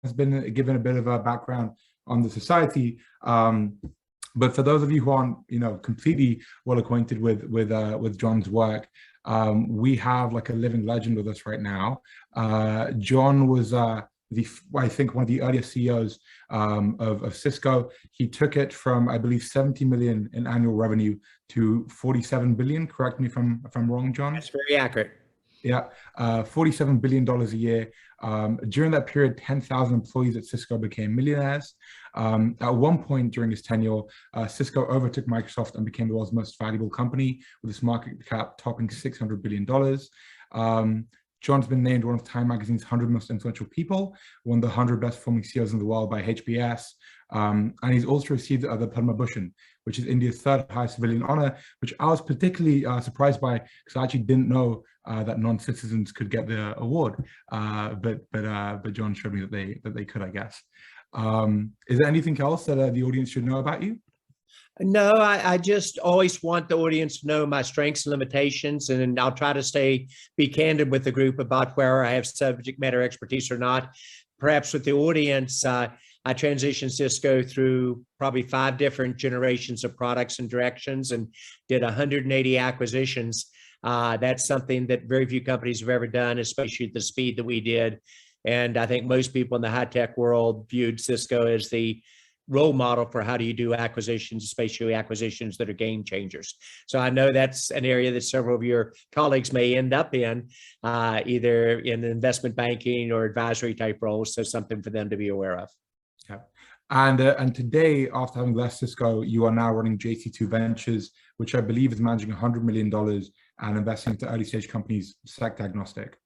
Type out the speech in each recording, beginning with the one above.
has been given a bit of a background on the society. But for those of you who aren't, completely well acquainted with John's work, we have like a living legend with us right now. John was I think one of the earliest CEOs of Cisco. He took it from, I believe, 70 million in annual revenue to 47 billion. Correct me if I'm wrong, John. That's very accurate. Yeah, $47 billion a year. During that period, 10,000 employees at Cisco became millionaires. At one point during his tenure, Cisco overtook Microsoft and became the world's most valuable company, with its market cap topping $600 billion. John's been named one of Time Magazine's 100 most influential people, one of the 100 best performing CEOs in the world by HBS. And he's also received the Padma Bhushan, which is India's third highest civilian honor, which I was particularly surprised by, because I actually didn't know that non-citizens could get the award. But John showed me that they could, I guess. Is there anything else that the audience should know about you? No, I just always want the audience to know my strengths and limitations, and I'll try to be candid with the group about where I have subject matter expertise or not. Perhaps with the audience, I transitioned Cisco through probably 5 different generations of products and directions and did 180 acquisitions. That's something that very few companies have ever done, especially at the speed that we did. And I think most people in the high-tech world viewed Cisco as the role model for how do you do acquisitions, especially acquisitions that are game changers. So I know that's an area that several of your colleagues may end up in, either in investment banking or advisory type roles. So something for them to be aware of. Yeah. And today, after having left Cisco, you are now running JC2 Ventures, which I believe is managing $100 million and investing into early stage companies, sector agnostic.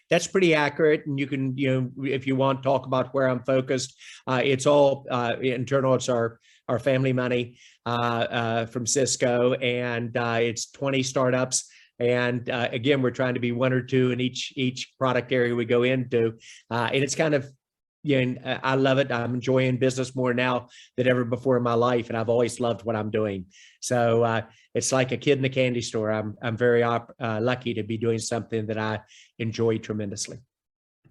That's pretty accurate. And you can, if you want, talk about where I'm focused. It's all internal. It's our family money from Cisco, and it's 20 startups. And again, we're trying to be 1 or 2 in each product area we go into. And it's kind of, I love it. I'm enjoying business more now than ever before in my life, and I've always loved what I'm doing. So it's like a kid in a candy store. I'm very lucky to be doing something that I enjoy tremendously.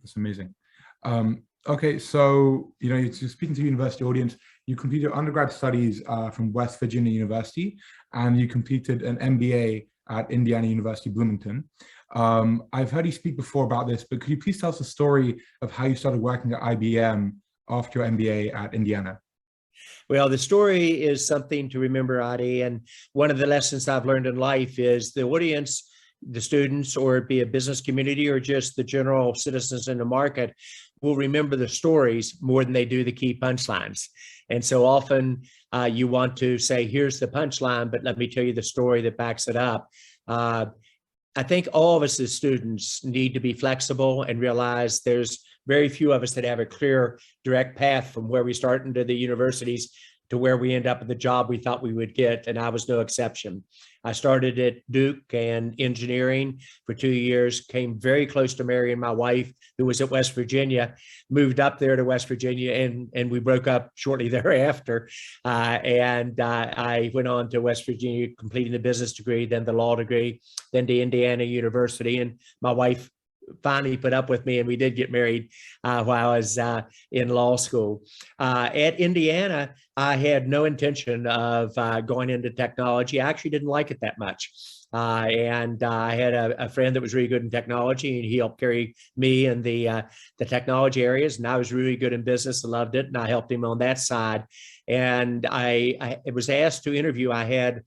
That's amazing. Okay, so you're speaking to the university audience. You completed your undergrad studies from West Virginia University, and you completed an MBA at Indiana University Bloomington. I've heard you speak before about this, but could you please tell us the story of how you started working at IBM after your MBA at Indiana? Well, the story is something to remember, Adi. And one of the lessons I've learned in life is the audience, the students, or it be a business community or just the general citizens in the market, will remember the stories more than they do the key punchlines. And so often you want to say, here's the punchline, but let me tell you the story that backs it up. I think all of us as students need to be flexible and realize there's very few of us that have a clear, direct path from where we start into the universities to where we end up at the job we thought we would get, and I was no exception. I started at Duke and engineering for 2 years, came very close to marrying my wife, who was at West Virginia, moved up there to West Virginia, and we broke up shortly thereafter. I went on to West Virginia, completing the business degree, then the law degree, then to Indiana University, and my wife finally put up with me, and we did get married while I was in law school. At Indiana, I had no intention of going into technology. I actually didn't like it that much. I had a friend that was really good in technology, and he helped carry me in the technology areas. And I was really good in business and loved it, and I helped him on that side. And I was asked to interview. I had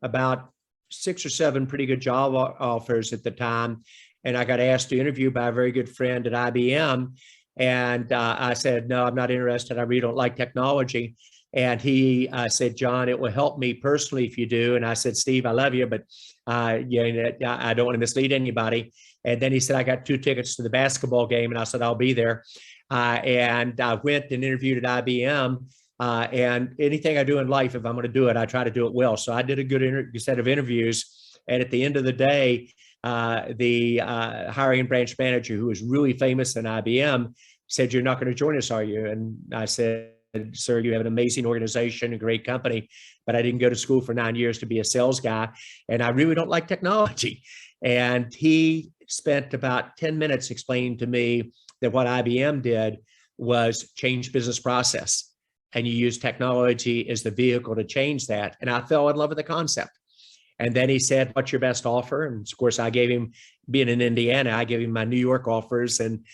about 6 or 7 pretty good job offers at the time. And I got asked to interview by a very good friend at IBM. And I said, no, I'm not interested. I really don't like technology. And he said, John, it will help me personally if you do. And I said, Steve, I love you, but I don't want to mislead anybody. And then he said, I got 2 tickets to the basketball game. And I said, I'll be there. And I went and interviewed at IBM. And anything I do in life, if I'm going to do it, I try to do it well. So I did a good set of interviews. And at the end of the day, the hiring branch manager, who was really famous in IBM, said, you're not going to join us, are you? And I said, sir, you have an amazing organization, a great company, but I didn't go to school for 9 years to be a sales guy, and I really don't like technology. And he spent about 10 minutes explaining to me that what IBM did was change business process, and you use technology as the vehicle to change that. And I fell in love with the concept. And then he said, what's your best offer? And of course, I gave him, being in Indiana, I gave him my New York offers and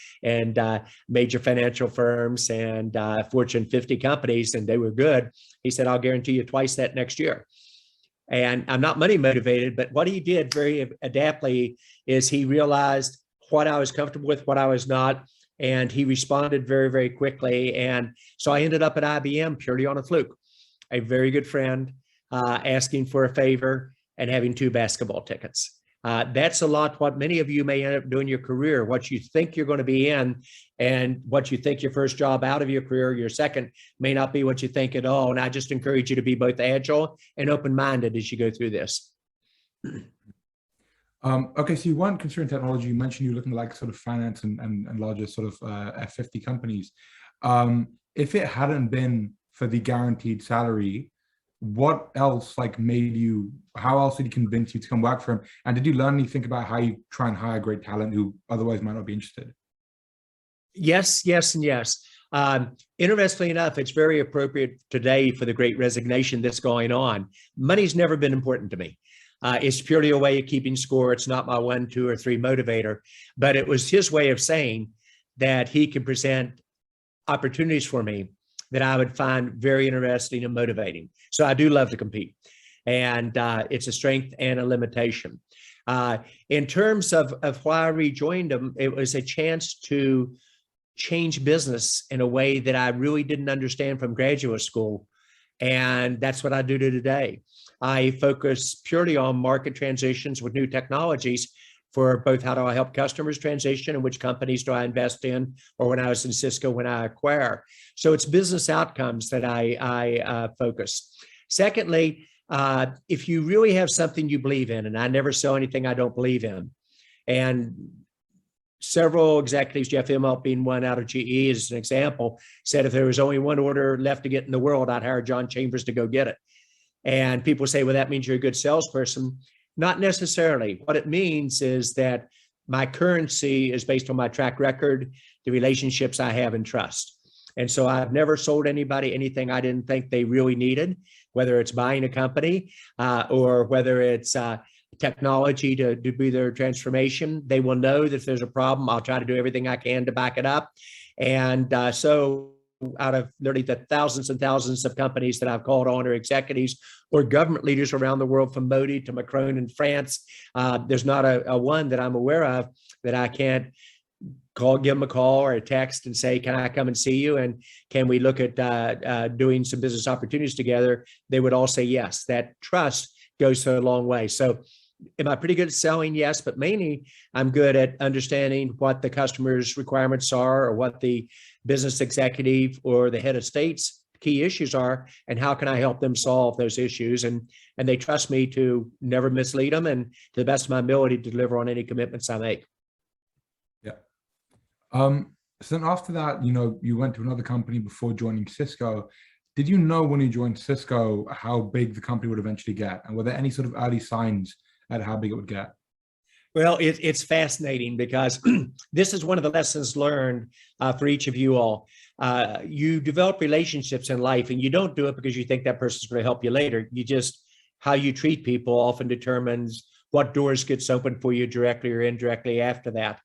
major financial firms and Fortune 50 companies, and they were good. He said, I'll guarantee you twice that next year. And I'm not money motivated, but what he did very adaptly is he realized what I was comfortable with, what I was not, and he responded very, very quickly. And so I ended up at IBM purely on a fluke. A very good friend asking for a favor and having 2 basketball tickets. That's a lot what many of you may end up doing in your career, what you think you're going to be in, and what you think your first job out of your career, your second may not be what you think at all. And I just encourage you to be both agile and open-minded as you go through this. Okay, so you weren't considering technology. You mentioned you're looking at like sort of finance and larger sort of F50 companies. If it hadn't been for the guaranteed salary, what else like made you, how else did he convince you to come work for him? And did you learn anything about how you try and hire great talent who otherwise might not be interested? Yes, yes, and yes. Interestingly enough, it's very appropriate today for the great resignation that's going on. Money's never been important to me. It's purely a way of keeping score. It's not my 1, 2, or 3 motivator, but it was his way of saying that he could present opportunities for me that I would find very interesting and motivating. So I do love to compete, and it's a strength and a limitation. In terms of why I rejoined him, it was a chance to change business in a way that I really didn't understand from graduate school. And that's what I do today. I focus purely on market transitions with new technologies for both how do I help customers transition and which companies do I invest in, or when I was in Cisco, when I acquire. So it's business outcomes that I focus. Secondly, if you really have something you believe in, and I never sell anything I don't believe in, and several executives, Jeff Immelt being one out of GE as an example, said if there was only one order left to get in the world, I'd hire John Chambers to go get it. And people say, well, that means you're a good salesperson. Not necessarily. What it means is that my currency is based on my track record, the relationships I have, and trust. And so I've never sold anybody anything I didn't think they really needed, whether it's buying a company or whether it's technology to be their transformation. They will know that if there's a problem, I'll try to do everything I can to back it up. And so out of literally the thousands and thousands of companies that I've called on, or executives or government leaders around the world, from Modi to Macron in France, there's not a one that I'm aware of that I can't give them a call or a text and say, can I come and see you? And can we look at doing some business opportunities together? They would all say yes. That trust goes a long way. So am I pretty good at selling? Yes, but mainly I'm good at understanding what the customer's requirements are, or what the business executive or the head of state's key issues are, and how can I help them solve those issues? And they trust me to never mislead them, and to the best of my ability to deliver on any commitments I make. Yeah. So then after that, you went to another company before joining Cisco. Did you know when you joined Cisco how big the company would eventually get? And were there any sort of early signs at how big it would get? Well, it's fascinating, because this is one of the lessons learned for each of you all. You develop relationships in life, and you don't do it because you think that person's going to help you later. How you treat people often determines what doors gets open for you directly or indirectly after that.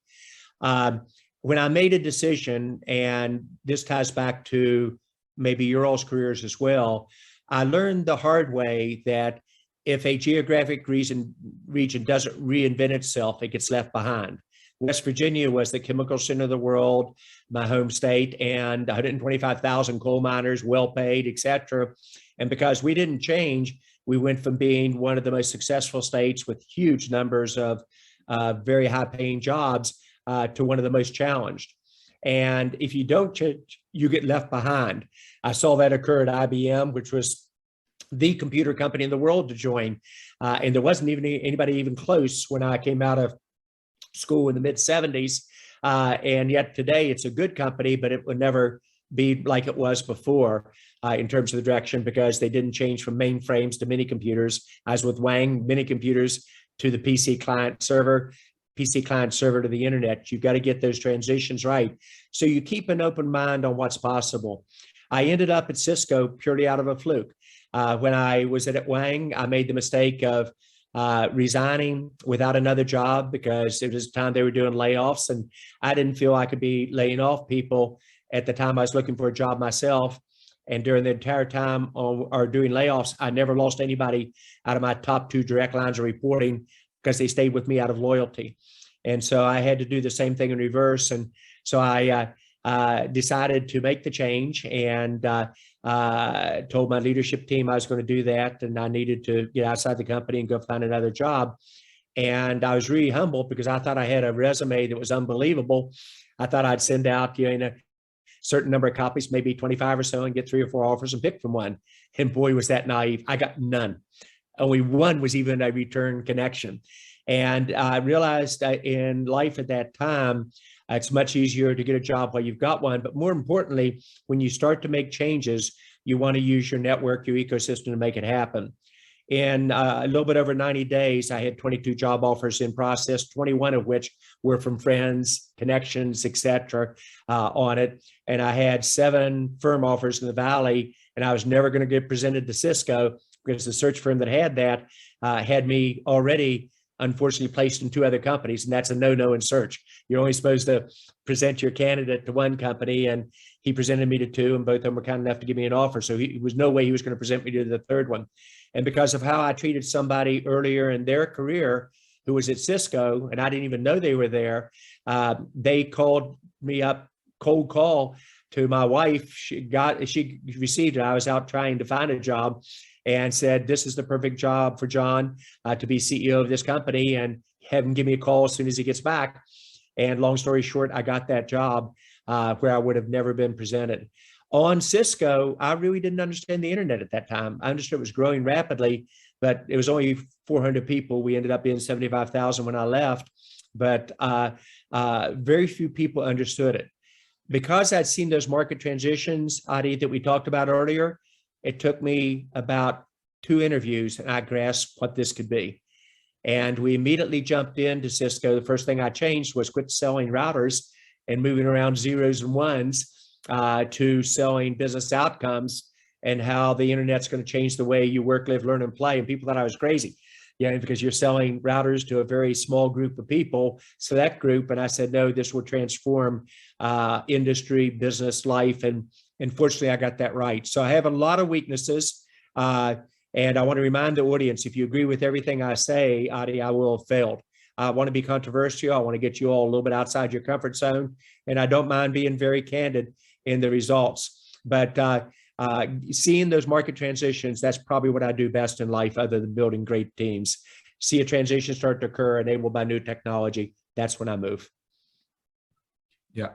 When I made a decision, and this ties back to maybe your all's careers as well, I learned the hard way that if a geographic region doesn't reinvent itself, it gets left behind. West Virginia was the chemical center of the world, my home state, and 125,000 coal miners, well paid, et cetera. And because we didn't change, we went from being one of the most successful states with huge numbers of very high paying jobs to one of the most challenged. And if you don't change, you get left behind. I saw that occur at IBM, which was the computer company in the world to join. And there wasn't even anybody even close when I came out of school in the mid 70s. And yet today it's a good company, but it would never be like it was before in terms of the direction, because they didn't change from mainframes to mini computers, as with Wang, mini computers to the PC client server. PC client server to the internet. You've got to get those transitions right. So you keep an open mind on what's possible. I ended up at Cisco purely out of a fluke. When I was at Wang, I made the mistake of resigning without another job because it was the time they were doing layoffs, and I didn't feel I could be laying off people at the time I was looking for a job myself. And during the entire time or doing layoffs, I never lost anybody out of my top 2 direct lines of reporting because they stayed with me out of loyalty. And so I had to do the same thing in reverse. And so I decided to make the change and told my leadership team I was going to do that, and I needed to get outside the company and go find another job. And I was really humbled because I thought I had a resume that was unbelievable. I thought I'd send out, a certain number of copies, maybe 25 or so, and get 3 or 4 offers and pick from one. And boy, was that naive. I got none. Only one was even a return connection. And I realized in life at that time, it's much easier to get a job while you've got one. But more importantly, when you start to make changes, you want to use your network, your ecosystem to make it happen. In a little bit over 90 days, I had 22 job offers in process, 21 of which were from friends, connections, et cetera, on it. And I had 7 firm offers in the Valley, and I was never going to get presented to Cisco because the search firm that had that had me already, unfortunately, placed in 2 other companies, and that's a no-no in search. You're only supposed to present your candidate to one company, and he presented me to 2, and both of them were kind enough to give me an offer. So there was no way he was going to present me to the 3rd one. And because of how I treated somebody earlier in their career who was at Cisco, and I didn't even know they were there, they called me up, cold call to my wife. She received it. I was out trying to find a job, and said, "This is the perfect job for John to be CEO of this company, and have him give me a call as soon as he gets back." And long story short, I got that job where I would have never been presented. On Cisco, I really didn't understand the internet at that time. I understood it was growing rapidly, but it was only 400 people. We ended up being 75,000 when I left, but very few people understood it. Because I'd seen those market transitions, Adi, that we talked about earlier, it took me about 2 interviews, and I grasped what this could be. And we immediately jumped into Cisco. The first thing I changed was quit selling routers and moving around zeros and ones to selling business outcomes and how the internet's going to change the way you work, live, learn, and play. And people thought I was crazy, because you're selling routers to a very small group of people, select group. And I said, no, this will transform industry, business, life. And fortunately, I got that right. So I have a lot of weaknesses. And I want to remind the audience, if you agree with everything I say, Adi, I will have failed. I want to be controversial. I want to get you all a little bit outside your comfort zone. And I don't mind being very candid in the results. But seeing those market transitions, that's probably what I do best in life other than building great teams. See a transition start to occur enabled by new technology. That's when I move. Yeah.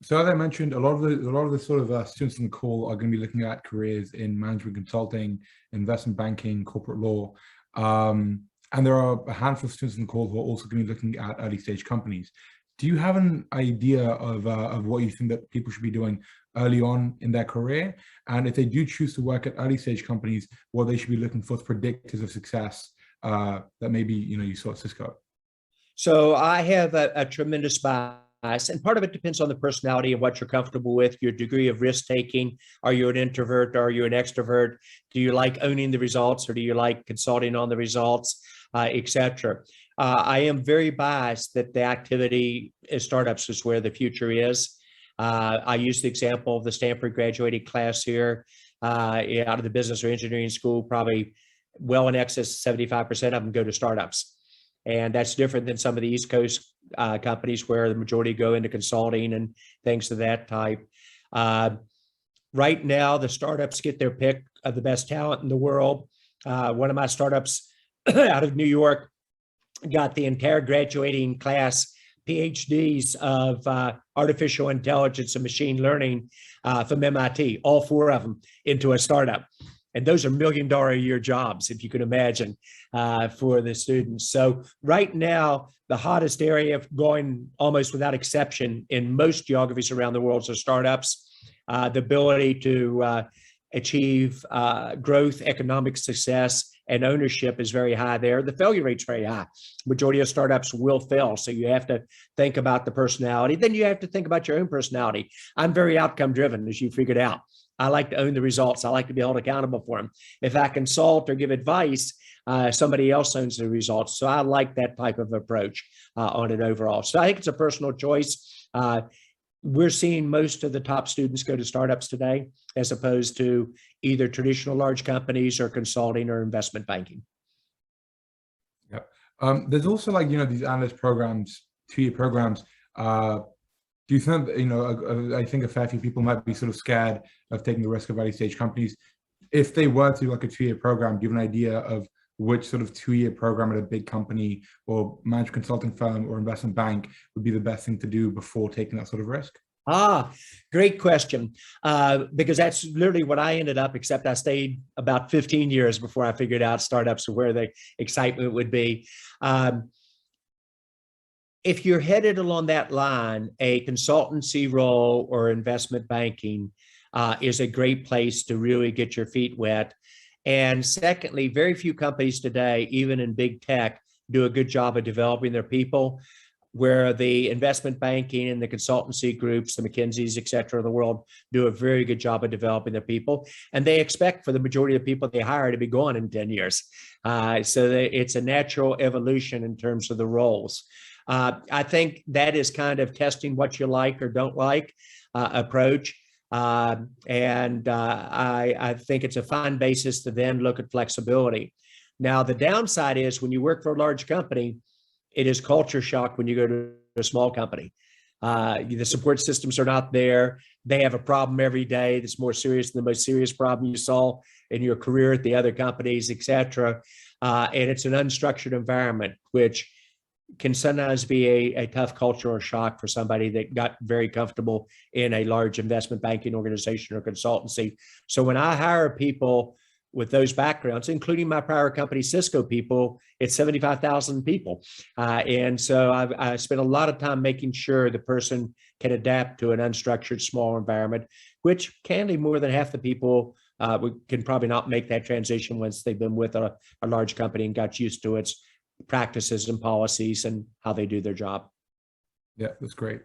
So as I mentioned, a lot of the sort of students on the call are going to be looking at careers in management consulting, investment banking, corporate law. And there are a handful of students on the call who are also going to be looking at early stage companies. Do you have an idea of what you think that people should be doing early on in their career? And if they do choose to work at early stage companies, what they should be looking for as predictors of success that maybe you saw at Cisco? So I have a tremendous bias, and part of it depends on the personality and what you're comfortable with, your degree of risk taking. Are you an introvert? Are you an extrovert? Do you like owning the results, or do you like consulting on the results, et cetera? I am very biased that the activity in startups is where the future is. I use the example of the Stanford graduating class here out of the business or engineering school. Probably well in excess of 75% of them go to startups. And that's different than some of the East Coast companies where the majority go into consulting and things of that type. Right now, the startups get their pick of the best talent in the world. One of my startups out of New York got the entire graduating class PhDs of artificial intelligence and machine learning from MIT, all 4 of them, into a startup. And those are $1 million a year jobs, if you can imagine, for the students. So right now, the hottest area of going almost without exception in most geographies around the world are startups. The ability to achieve growth, economic success, and ownership is very high there. The failure rate's very high. Majority of startups will fail. So you have to think about the personality. Then you have to think about your own personality. I'm very outcome driven, as you figured out. I like to own the results. I like to be held accountable for them. If I consult or give advice, somebody else owns the results. So I like that type of approach on it overall. So I think it's a personal choice. We're seeing most of the top students go to startups today, as opposed to either traditional large companies or consulting or investment banking. Yep. There's also like, these analyst programs, 2-year programs. Do you think, I think a fair few people might be sort of scared of taking the risk of early stage companies. If they were to do like a 2-year program, do you have an idea of which sort of 2-year program at a big company or management consulting firm or investment bank would be the best thing to do before taking that sort of risk? Great question. Because that's literally what I ended up, except I stayed about 15 years before I figured out startups where the excitement would be. If you're headed along that line, a consultancy role or investment banking is a great place to really get your feet wet. And secondly, very few companies today, even in big tech, do a good job of developing their people, where the investment banking and the consultancy groups, the McKinseys, et cetera, of the world do a very good job of developing their people. And they expect for the majority of people they hire to be gone in 10 years. So it's a natural evolution in terms of the roles. I think that is kind of testing what you like or don't like approach. I think it's a fine basis to then look at flexibility. Now, the downside is when you work for a large company, it is culture shock when you go to a small company. The support systems are not there. They have a problem every day that's more serious than the most serious problem you saw in your career at the other companies, et cetera. And it's an unstructured environment, which can sometimes be a tough cultural shock for somebody that got very comfortable in a large investment banking organization or consultancy. So when I hire people with those backgrounds, including my prior company, Cisco people, it's 75,000 people. And so I spent a lot of time making sure the person can adapt to an unstructured, small environment, which candidly more than half the people can probably not make that transition once they've been with a large company and got used to its practices and policies and how they do their job. Yeah, that's great.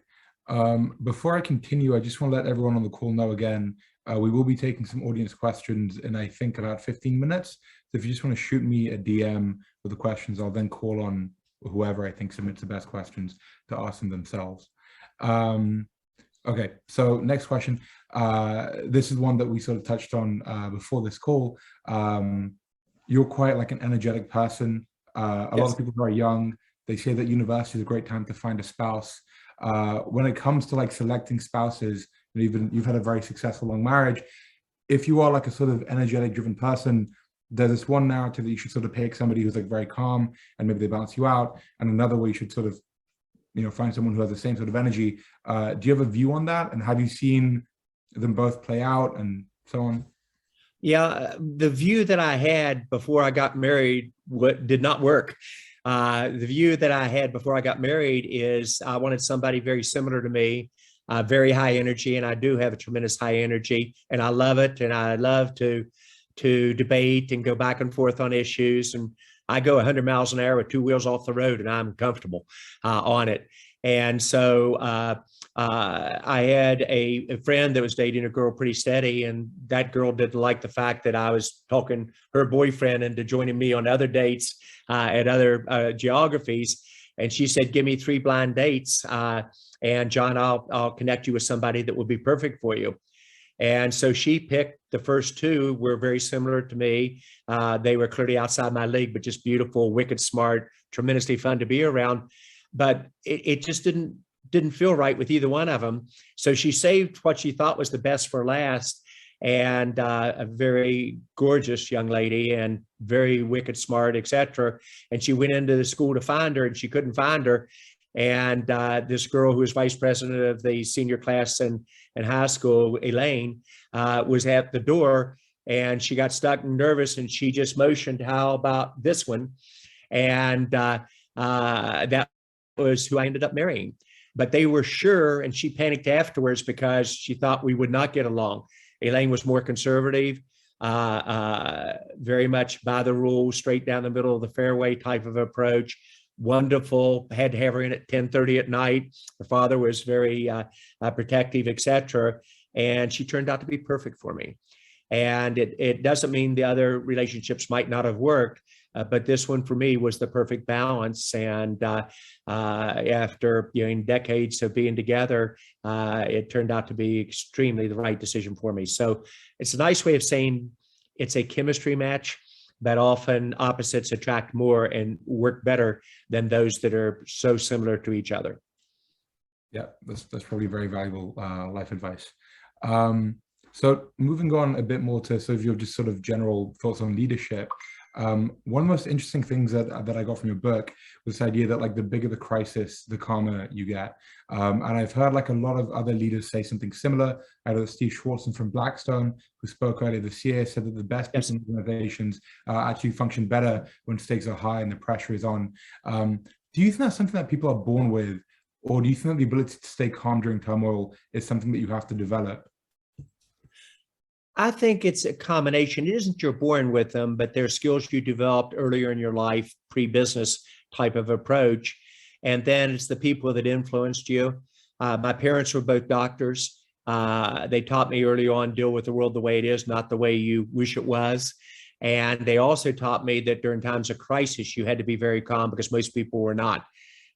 Before I continue, I just want to let everyone on the call know again, we will be taking some audience questions in, I think, about 15 minutes. So if you just want to shoot me a DM with the questions, I'll then call on whoever I think submits the best questions to ask them themselves. Okay, so next question. This is one that we sort of touched on before this call. You're quite like an energetic person. A lot of people who are young, they say that university is a great time to find a spouse. When it comes to like selecting spouses, you've had a very successful long marriage. If you are like a sort of energetic driven person, there's this one narrative that you should sort of pick somebody who's like very calm and maybe they balance you out. And another way you should sort of, find someone who has the same sort of energy. Do you have a view on that? And have you seen them both play out and so on? Yeah, the view that I had before I got married did not work. The view that I had before I got married is I wanted somebody very similar to me, very high energy, and I do have a tremendous high energy, and I love it, and I love to debate and go back and forth on issues, and I go 100 miles an hour with 2 wheels off the road, and I'm comfortable on it. And so I had a friend that was dating a girl pretty steady, and that girl didn't like the fact that I was talking her boyfriend into joining me on other dates at other geographies. And she said, give me 3 blind dates. And John, I'll connect you with somebody that will be perfect for you. And so she picked the first 2 were very similar to me. They were clearly outside my league, but just beautiful, wicked smart, tremendously fun to be around. But it just didn't feel right with either one of them. So she saved what she thought was the best for last, and a very gorgeous young lady and very wicked smart, et cetera. And she went into the school to find her, and she couldn't find her. And this girl who was vice president of the senior class in high school, Elaine, was at the door, and she got stuck and nervous, and she just motioned, how about this one? And that was who I ended up marrying. But they were sure, and she panicked afterwards because she thought we would not get along. Elaine was more conservative. very much by the rules, straight down the middle of the fairway type of approach. Wonderful, had to have her in at 10:30 at night. Her father was very protective, etc. And she turned out to be perfect for me. And it doesn't mean the other relationships might not have worked, but this one for me was the perfect balance. And after decades of being together, it turned out to be extremely the right decision for me. So it's a nice way of saying it's a chemistry match, but often opposites attract more and work better than those that are so similar to each other. Yeah, that's probably very valuable life advice. So moving on a bit more to sort of your just sort of general thoughts on leadership. One of the most interesting things that I got from your book was this idea that like the bigger the crisis, the calmer you get. And I've heard like a lot of other leaders say something similar. I know Steve Schwarzman from Blackstone, who spoke earlier this year, said that the best people in organizations actually function better when stakes are high and the pressure is on. Do you think that's something that people are born with? Or do you think that the ability to stay calm during turmoil is something that you have to develop? I think it's a combination. It isn't you're born with them, but they're skills you developed earlier in your life, pre-business type of approach. And then it's the people that influenced you. My parents were both doctors. They taught me early on, deal with the world the way it is, not the way you wish it was. And they also taught me that during times of crisis, you had to be very calm because most people were not.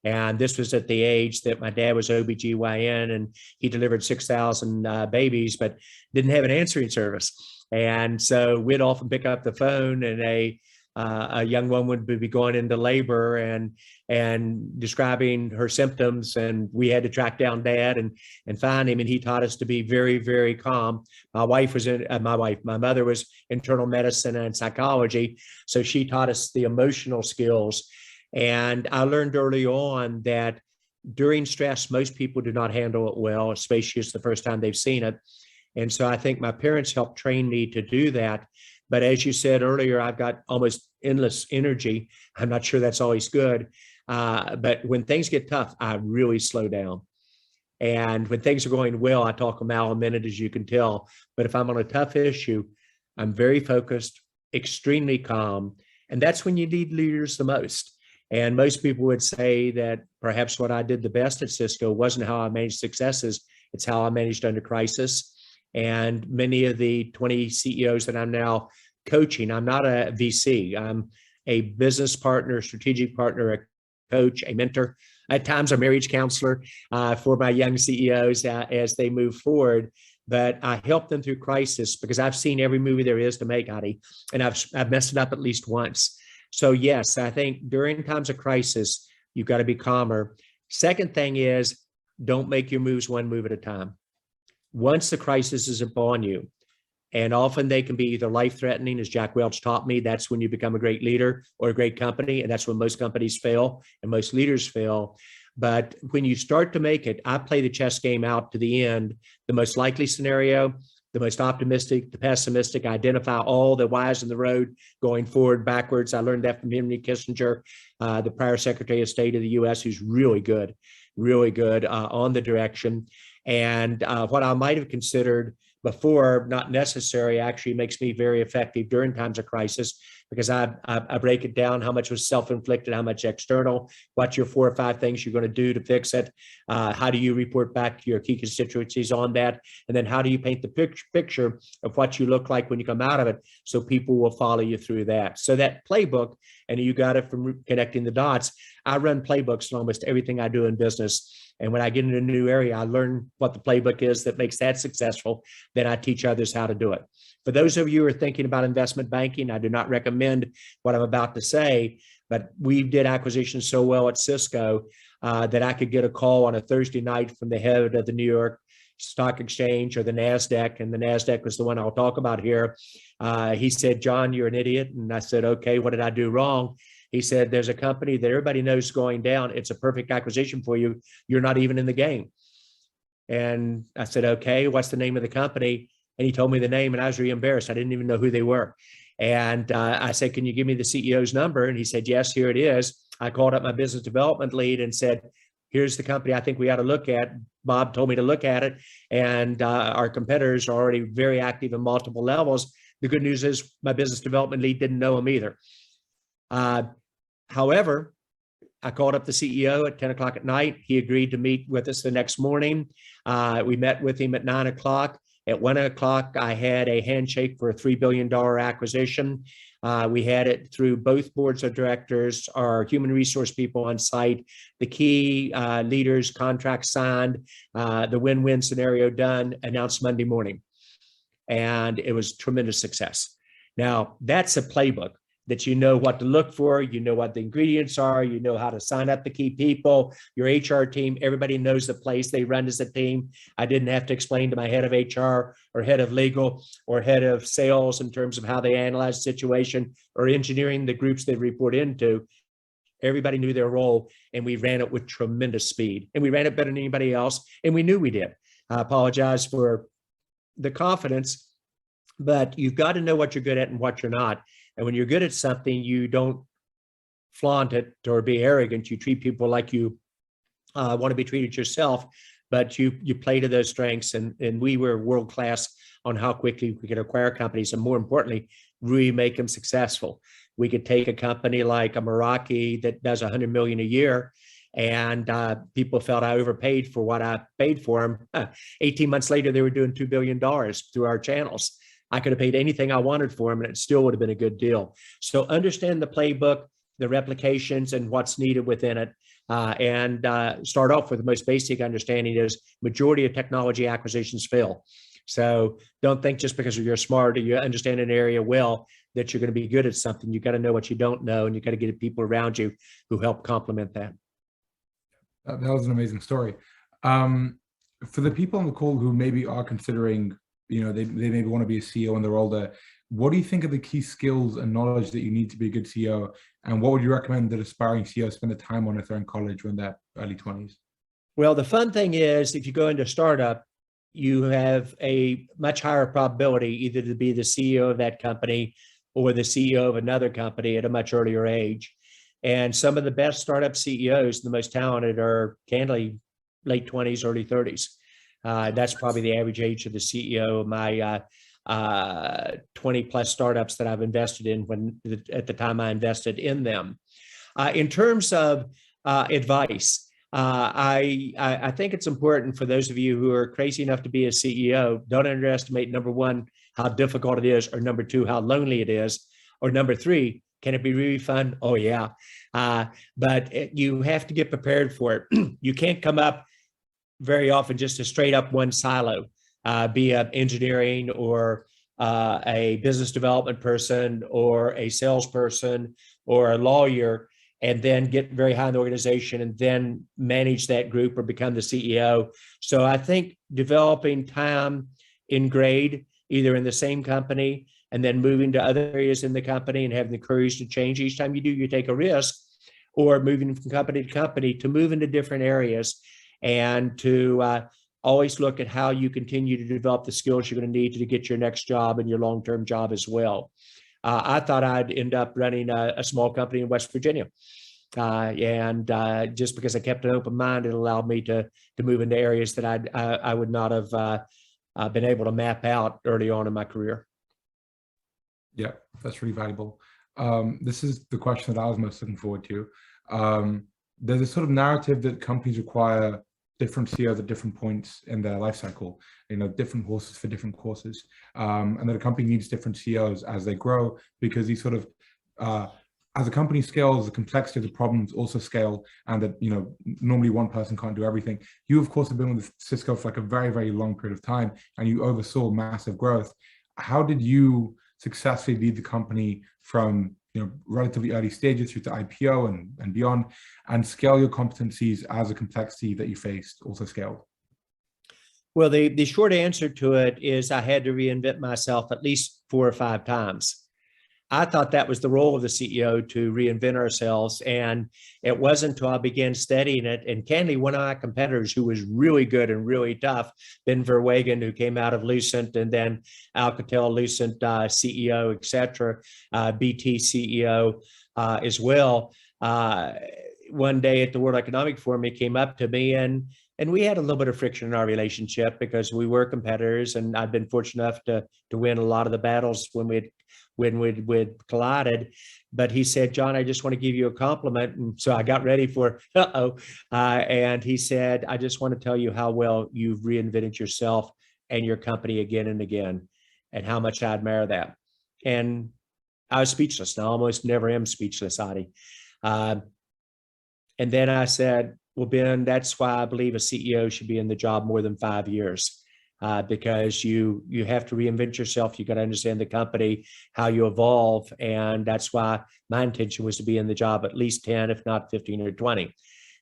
And this was at the age that my dad was OBGYN and he delivered 6,000 babies, but didn't have an answering service. And so we'd often pick up the phone and a young woman would be going into labor and describing her symptoms. And we had to track down dad and find him. And he taught us to be very, very calm. My mother was internal medicine and psychology. So she taught us the emotional skills. And I learned early on that during stress, most people do not handle it well, especially it's the first time they've seen it. And so I think my parents helped train me to do that. But as you said earlier, I've got almost endless energy. I'm not sure that's always good. But when things get tough, I really slow down. And when things are going well, I talk a mile a minute, as you can tell. But if I'm on a tough issue, I'm very focused, extremely calm. And that's when you need leaders the most. And most people would say that perhaps what I did the best at Cisco wasn't how I managed successes, it's how I managed under crisis. And many of the 20 CEOs that I'm now coaching, I'm not a VC, I'm a business partner, strategic partner, a coach, a mentor, at times a marriage counselor for my young CEOs as they move forward. But I help them through crisis because I've seen every movie there is to make, Adi, and I've messed it up at least once. So yes, I think during times of crisis, you've got to be calmer. Second thing is, don't make your moves one move at a time. Once the crisis is upon you, and often they can be either life-threatening, as Jack Welch taught me, that's when you become a great leader or a great company, and that's when most companies fail and most leaders fail. But when you start to make it, I play the chess game out to the end, the most likely scenario, the most optimistic, the pessimistic, identify all the whys in the road going forward, backwards. I learned that from Henry Kissinger, the prior Secretary of State of the US, who's really good on the direction. And what I might have considered before not necessary actually makes me very effective during times of crisis because I break it down, how much was self-inflicted, how much external, what's your 4 or 5 things you're going to do to fix it, how do you report back to your key constituencies on that, and then how do you paint the picture of what you look like when you come out of it so people will follow you through that. So that playbook, and you got it from connecting the dots, I run playbooks in almost everything I do in business. And when I get into a new area, I learn what the playbook is that makes that successful. Then I teach others how to do it. For those of you who are thinking about investment banking, I do not recommend what I'm about to say, but we did acquisitions so well at Cisco that I could get a call on a Thursday night from the head of the New York Stock Exchange or the NASDAQ, and the NASDAQ was the one I'll talk about here. He said, "John, you're an idiot." And I said, "Okay, what did I do wrong?" He said, "There's a company that everybody knows is going down. It's a perfect acquisition for you. You're not even in the game." And I said, "Okay, what's the name of the company?" And he told me the name, and I was really embarrassed. I didn't even know who they were. And I said, "Can you give me the CEO's number?" And he said, "Yes, here it is." I called up my business development lead and said, "Here's the company I think we ought to look at." Bob told me to look at it. And our competitors are already very active in multiple levels. The good news is my business development lead didn't know him either. However, I called up the CEO at 10 o'clock at night. He agreed to meet with us the next morning. We met with him at 9 o'clock. At 1 o'clock, I had a handshake for a $3 billion acquisition. We had it through both boards of directors, our human resource people on site, the key leaders, contracts signed, the win-win scenario done, announced Monday morning. And it was tremendous success. Now, that's a playbook that you know what to look for, you know what the ingredients are, you know how to sign up the key people, your HR team, everybody knows the place they run as a team. I didn't have to explain to my head of HR or head of legal or head of sales in terms of how they analyze the situation or engineering the groups they report into. Everybody knew their role, and we ran it with tremendous speed, and we ran it better than anybody else, and we knew we did. I apologize for the confidence, but you've got to know what you're good at and what you're not. And when you're good at something, you don't flaunt it or be arrogant. You treat people like you want to be treated yourself, but you play to those strengths. And we were world-class on how quickly we could acquire companies, and more importantly, really make them successful. We could take a company like a Meraki that does $100 million a year, and people felt I overpaid for what I paid for them. 18 months later, they were doing $2 billion through our channels. I could have paid anything I wanted for them, and it still would have been a good deal. So understand the playbook, the replications, and what's needed within it. And start off with the most basic understanding is majority of technology acquisitions fail. So don't think just because you're smart or you understand an area well that you're going to be good at something. You got to know what you don't know, and you got to get people around you who help complement that. That was an amazing story. For the people on the call who maybe are considering, they maybe want to be a CEO when they're older, what do you think are the key skills and knowledge that you need to be a good CEO? And what would you recommend that aspiring CEOs spend the time on if they're in college or in their early 20s? Well, the fun thing is, if you go into a startup, you have a much higher probability either to be the CEO of that company or the CEO of another company at a much earlier age. And some of the best startup CEOs, the most talented, are candidly late 20s, early 30s. That's probably the average age of the CEO of my 20 plus startups that I've invested in at the time I invested in them. In terms of advice, I think it's important for those of you who are crazy enough to be a CEO, don't underestimate, number one, how difficult it is, or number two, how lonely it is, or number three, can it be really fun? Oh yeah. But you have to get prepared for it. You can't come up very often just a straight up one silo, be an engineering or a business development person or a salesperson or a lawyer, and then get very high in the organization and then manage that group or become the CEO. So I think developing time in grade, either in the same company and then moving to other areas in the company and having the courage to change each time you do, you take a risk, or moving from company to company to move into different areas, and to always look at how you continue to develop the skills you're going to need to get your next job and your long-term job as well. I thought I'd end up running a small company in West Virginia. And just because I kept an open mind, it allowed me to move into areas that I would not have been able to map out early on in my career. Yeah, that's really valuable. This is the question that I was most looking forward to. There's a sort of narrative that companies require different CEOs at different points in their life cycle, different horses for different courses, and that a company needs different CEOs as they grow, because these sort of, as a company scales, the complexity of the problems also scale, and that, normally one person can't do everything. You, of course, have been with Cisco for like a very, very long period of time, and you oversaw massive growth. How did you successfully lead the company from relatively early stages through to IPO and beyond, and scale your competencies as the complexity that you faced also scaled? Well, the short answer to it is I had to reinvent myself at least 4 or 5 times. I thought that was the role of the CEO, to reinvent ourselves. And it wasn't until I began studying it. And candidly, one of my competitors who was really good and really tough, Ben Verwegen, who came out of Lucent, and then Alcatel Lucent CEO, et cetera, BT CEO as well. one day at the World Economic Forum, he came up to me and we had a little bit of friction in our relationship because we were competitors, and I've been fortunate enough to win a lot of the battles when we'd collided. But he said, John, I just want to give you a compliment. And so I got ready for, and he said, I just want to tell you how well you've reinvented yourself and your company again and again, and how much I admire that. And I was speechless. And I almost never am speechless, Adi. And then I said, well, Ben, that's why I believe a CEO should be in the job more than 5 years. Because you have to reinvent yourself. You got to understand the company, how you evolve. And that's why my intention was to be in the job at least 10, if not 15 or 20.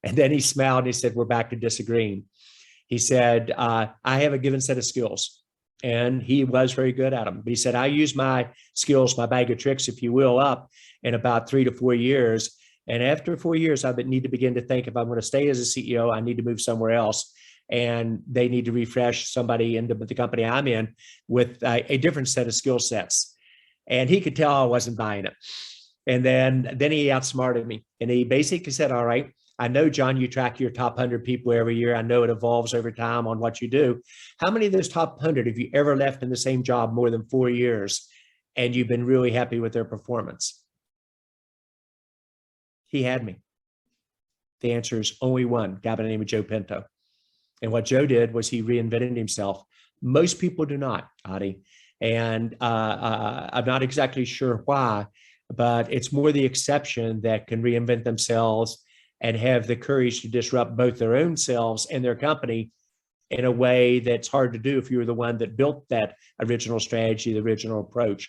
And then he smiled and he said, we're back to disagreeing. He said, I have a given set of skills. And he was very good at them. But he said, I use my skills, my bag of tricks, if you will, up in about 3 to 4 years. And after 4 years, I need to begin to think, if I'm going to stay as a CEO, I need to move somewhere else. And they need to refresh somebody into the company I'm in with a different set of skill sets. And he could tell I wasn't buying it. And then he outsmarted me. And he basically said, all right, I know, John, you track your top 100 people every year. I know it evolves over time on what you do. How many of those top 100 have you ever left in the same job more than 4 years and you've been really happy with their performance? He had me. The answer is only one, a guy by the name of Joe Pinto. And what Joe did was he reinvented himself. Most people do not, Adi. And I'm not exactly sure why, but it's more the exception that can reinvent themselves and have the courage to disrupt both their own selves and their company in a way that's hard to do if you were the one that built that original strategy, the original approach.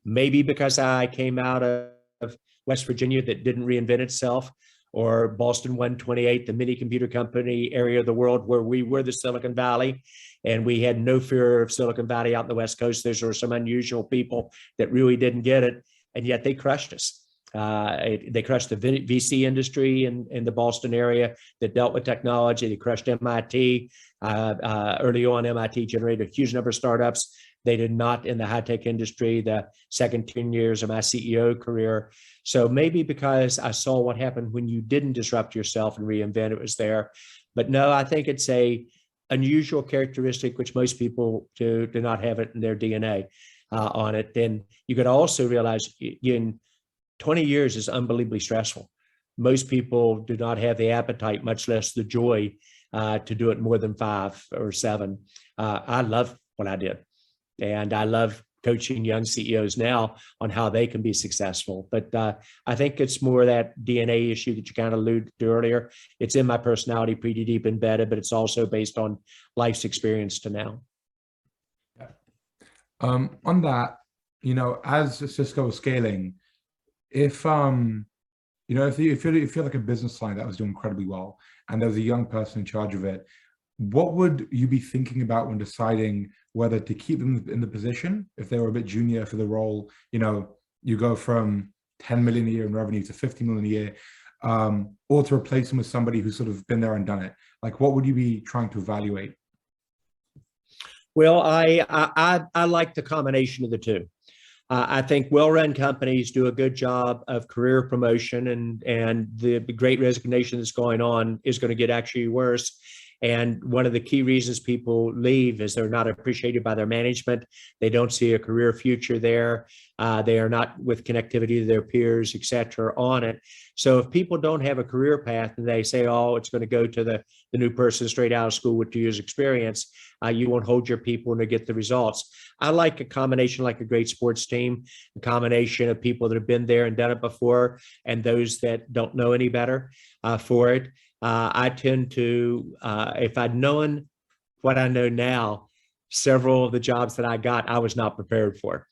Maybe because I came out of West Virginia that didn't reinvent itself, or Boston 128, the mini computer company area of the world where we were the Silicon Valley, and we had no fear of Silicon Valley out in the West Coast. There were some unusual people that really didn't get it, and yet they crushed us. They crushed the VC industry in the Boston area that dealt with technology. They crushed MIT. Early on, MIT generated a huge number of startups. They did not in the high-tech industry, the second 10 years of my CEO career. So maybe because I saw what happened when you didn't disrupt yourself and reinvent, it was there. But no, I think it's a unusual characteristic, which most people do not have it in their DNA on it. Then you could also realize in 20 years is unbelievably stressful. Most people do not have the appetite, much less the joy to do it more than 5 or 7. I love what I did. And I love coaching young CEOs now on how they can be successful. But I think it's more that DNA issue that you kind of alluded to earlier. It's in my personality pretty deep embedded, but it's also based on life's experience to now. Yeah. On that, as Cisco was scaling, if you feel like a business line that was doing incredibly well and there was a young person in charge of it, what would you be thinking about when deciding whether to keep them in the position if they were a bit junior for the role? You go from 10 million a year in revenue to 50 million a year, or to replace them with somebody who's sort of been there and done it. Like, what would you be trying to evaluate? Well, I like the combination of the two. I think well-run companies do a good job of career promotion, and the great resignation that's going on is going to get actually worse. And one of the key reasons people leave is they're not appreciated by their management. They don't see a career future there. They are not with connectivity to their peers, et cetera, on it. So if people don't have a career path and they say, oh, it's going to go to the new person straight out of school with 2 years experience, you won't hold your people to get the results. I like a combination, like a great sports team, a combination of people that have been there and done it before and those that don't know any better for it. I tend to, if I'd known what I know now, several of the jobs that I got, I was not prepared for.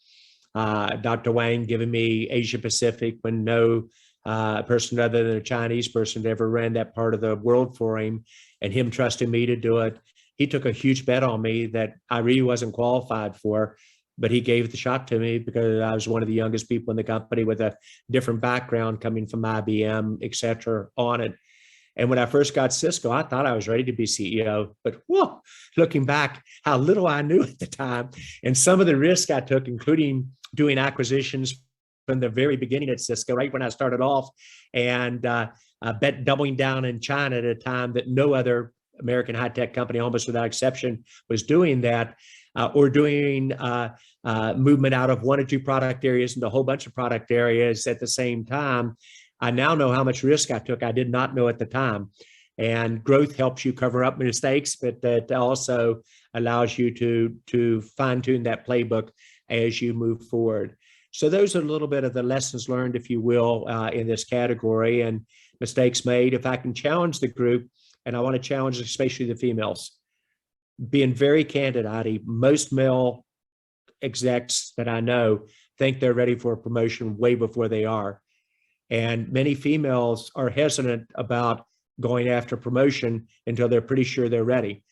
Dr. Wang giving me Asia Pacific when no person other than a Chinese person ever ran that part of the world for him, and him trusting me to do it. He took a huge bet on me that I really wasn't qualified for, but he gave the shot to me because I was one of the youngest people in the company with a different background coming from IBM, et cetera, on it. And when I first got Cisco, I thought I was ready to be CEO, but whoa, looking back, how little I knew at the time and some of the risks I took, including doing acquisitions from the very beginning at Cisco, right when I started off. And doubling down in China at a time that no other American high-tech company, almost without exception, was doing that, or doing movement out of one or two product areas into a whole bunch of product areas at the same time. I now know how much risk I took I did not know at the time. And growth helps you cover up mistakes, but that also allows you to fine-tune that playbook as you move forward. So those are a little bit of the lessons learned, if you will, in this category, and mistakes made. If I can challenge the group, and I want to challenge especially the females, being very candid, Adi, most male execs that I know think they're ready for a promotion way before they are. And many females are hesitant about going after promotion until they're pretty sure they're ready.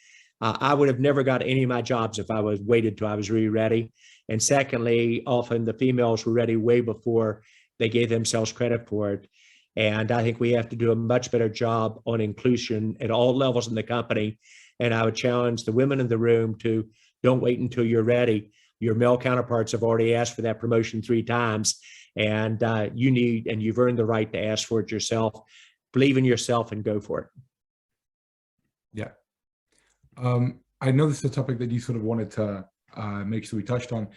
I would have never got any of my jobs if I was waited till I was really ready. And secondly, often the females were ready way before they gave themselves credit for it. And I think we have to do a much better job on inclusion at all levels in the company. And I would challenge the women in the room to don't wait until you're ready. Your male counterparts have already asked for that promotion 3 times, and you've earned the right to ask for it yourself. Believe in yourself and go for it. Yeah. I know this is a topic that you sort of wanted to make sure we touched on.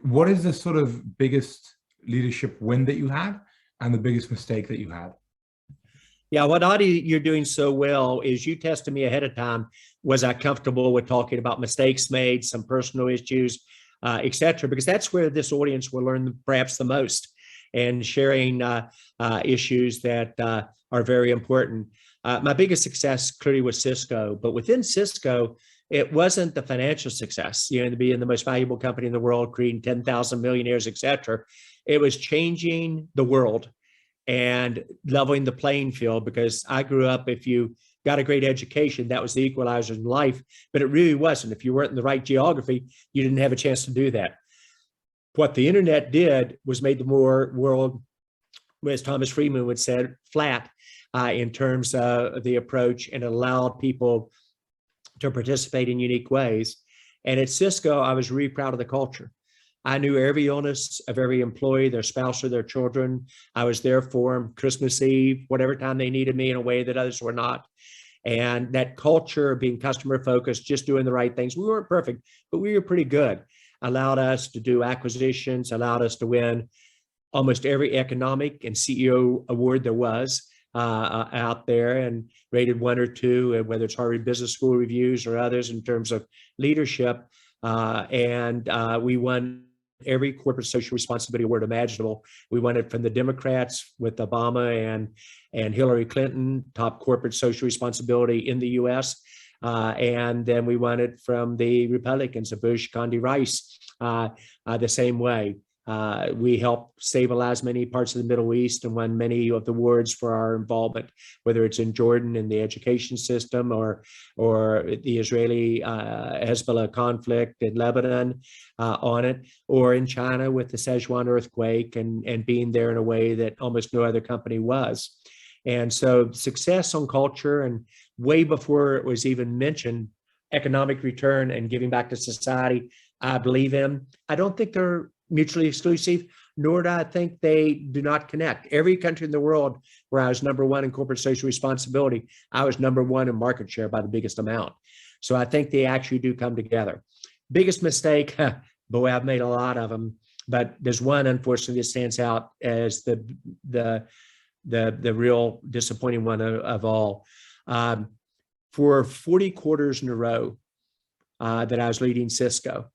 What is the sort of biggest leadership win that you had and the biggest mistake that you had? Yeah, what Adi, you're doing so well is you tested me ahead of time. Was I comfortable with talking about mistakes made, some personal issues, et cetera? Because that's where this audience will learn perhaps the most, and sharing issues that are very important. My biggest success clearly was Cisco, but within Cisco, it wasn't the financial success, to be in the most valuable company in the world, creating 10,000 millionaires, et cetera. It was changing the world and leveling the playing field, because I grew up, if you got a great education, that was the equalizer in life, but it really wasn't. If you weren't in the right geography, you didn't have a chance to do that. What the internet did was made the world, as Thomas Friedman would say, flat in terms of the approach, and allowed people to participate in unique ways. And at Cisco, I was really proud of the culture. I knew every illness of every employee, their spouse or their children. I was there for them Christmas Eve, whatever time they needed me, in a way that others were not. And that culture of being customer focused, just doing the right things. We weren't perfect, but we were pretty good. Allowed us to do acquisitions, allowed us to win almost every economic and CEO award there was out there, and rated 1 or 2, whether it's Harvard Business School reviews or others in terms of leadership. And we won every corporate social responsibility award imaginable. We won it from the Democrats with Obama and Hillary Clinton, top corporate social responsibility in the US. And then we won it from the Republicans of Bush, Condi Rice, the same way. We helped stabilize many parts of the Middle East and won many of the awards for our involvement, whether it's in Jordan in the education system, or the Israeli Hezbollah conflict in Lebanon on it, or in China with the Sichuan earthquake, and being there in a way that almost no other company was. And so success on culture, and way before it was even mentioned, economic return and giving back to society, I believe in. I don't think they're mutually exclusive, nor do I think they do not connect. Every country in the world where I was #1 in corporate social responsibility, I was #1 in market share by the biggest amount. So I think they actually do come together. Biggest mistake, boy, I've made a lot of them, but there's one, unfortunately, that stands out as the real disappointing one of all. For 40 quarters in a row that I was leading Cisco,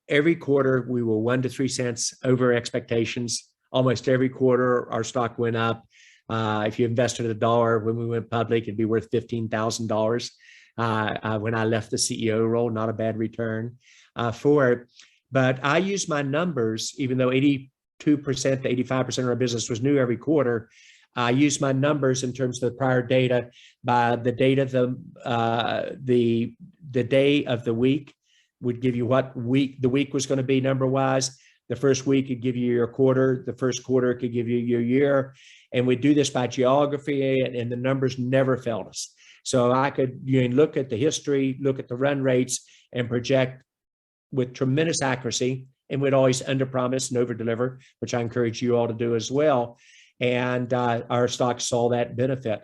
every quarter we were 1 to 3 cents over expectations. Almost every quarter our stock went up. If you invested $1 when we went public, it'd be worth $15,000. When I left the CEO role, not a bad return for it. But I used my numbers, even though 82% to 85% of our business was new every quarter. I used my numbers in terms of the prior data by the date of the day of the week would give you what week the week was going to be number-wise. The first week could give you your quarter. The first quarter could give you your year. And we do this by geography, and the numbers never failed us. So I could look at the history, look at the run rates, and project with tremendous accuracy. And we'd always underpromise and overdeliver, which I encourage you all to do as well. and our stock saw that benefit.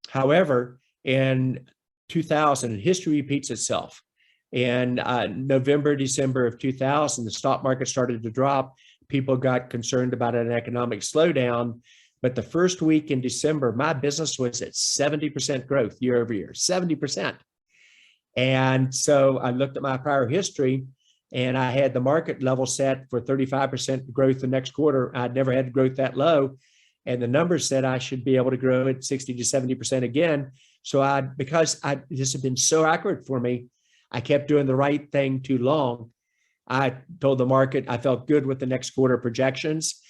However, in 2000, history repeats itself. In November, December of 2000, the stock market started to drop. People got concerned about an economic slowdown. But the first week in December, my business was at 70% growth year over year, 70%. And so I looked at my prior history, and I had the market level set for 35% growth the next quarter. I'd never had growth that low. And the numbers said I should be able to grow at 60 to 70% again. So because this had been so accurate for me, I kept doing the right thing too long. I told the market I felt good with the next quarter projections.